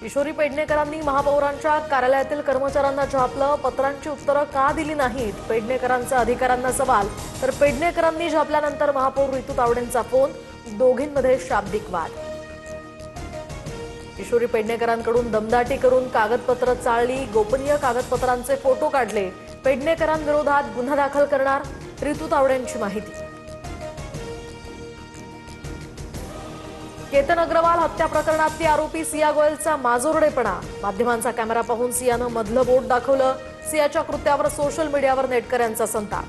किशोरी पेडणेकरांनी महापौरांच्या कार्यालयातील कर्मचाऱ्यांना झापलं, पत्रांची उत्तरं का दिली नाहीत? पेडणेकरांचा अधिकाऱ्यांना सवाल, तर पेडणेकरांनी झापल्यानंतर महापौर रितू तावडेंचा फोन, दोघींमध्ये शाब्दिक वाद। किशोरी पेडणेकरांकडून दमदाटी करून कागदपत्र चाळली, गोपनीय कागदपत्रांचे फोटो काढले, पेडणेकरांविरोधात गुन्हा दाखल करणार, रितू तावडेंची माहिती। केतन अग्रवाल हत्या प्रकरणातली आरोपी सिया गोयलचा माजोरडेपणा, माध्यमांचा कॅमेरा पाहून सियानं मधलं बोट दाखवलं, सियाच्या कृत्यावर सोशल मीडियावर नेटकऱ्यांचा संताप।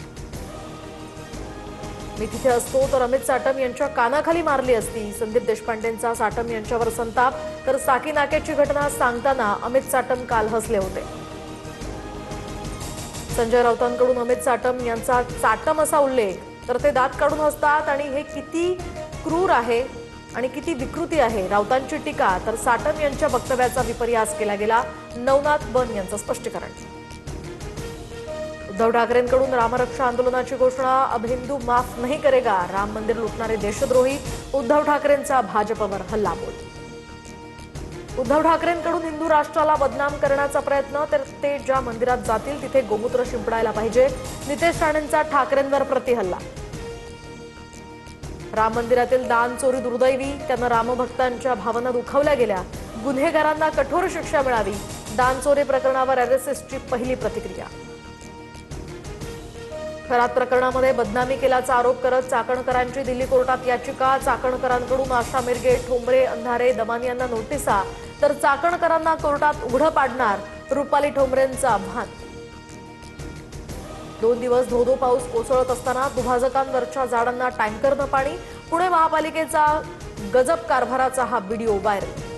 मी तिथे असतो तर अमित साटम यांच्या कानाखाली मारली असती, संदीप देशपांडेंचा साटम यांच्यावर संताप, तर साकी नाक्याची घटना सांगताना अमित साटम काल हसले होते। संजय राऊतांकडून अमित साटम यांचा साटम असा उल्लेख, तर ते दात काढून हसतात आणि हे किती क्रूर आहे आणि किती विकृती आहे। राऊतांची टीका, तर साटम यांच्या वक्तव्याचा विपर्यास केला गेला, नवनाथ बन यांचं स्पष्टीकरण। उद्धव ठाकरेंकडून रामरक्षा आंदोलनाची घोषणा, अब हिंदू माफ नहीं करेगा, राम मंदिर लुटणारे देशद्रोही, उद्धव ठाकरेंचा भाजपवर हल्लाबोल। उद्धव ठाकरेंकडून हिंदू राष्ट्राला बदनाम करण्याचा प्रयत्न, तर ते ज्या मंदिरात जातील तिथे गोमूत्र शिंपडायला पाहिजे, नितेश राणेंचा ठाकरेंवर प्रतिहल्ला। राम मंदिरातील दान चोरी दुर्दैवी, त्यानं रामभक्तांच्या भावना दुखावल्या गेल्या, गुन्हेगारांना कठोर शिक्षा मिळावी, दान चोरी प्रकरणावर आरएसएसची पहिली प्रतिक्रिया। खरात प्रकरणामध्ये बदनामी केल्याचा आरोप करत चाकणकरांची दिल्ली कोर्टात याचिका, चाकणकरांकडून आशा मिरगे, ठोंबरे, अंधारे, दमानी यांना नोटिसा, तर चाकणकरांना कोर्टात उघडं पाडणार, रुपाली ठोंबरेंचं आव्हान। 2 दिवस धोधो पाऊस कोसळत असताना दुभाजकांवरच्या झाडांना टँकरनं पाणी, पुणे महापालिकेचा गजब कारभाराचा हा व्हिडिओ व्हायरल।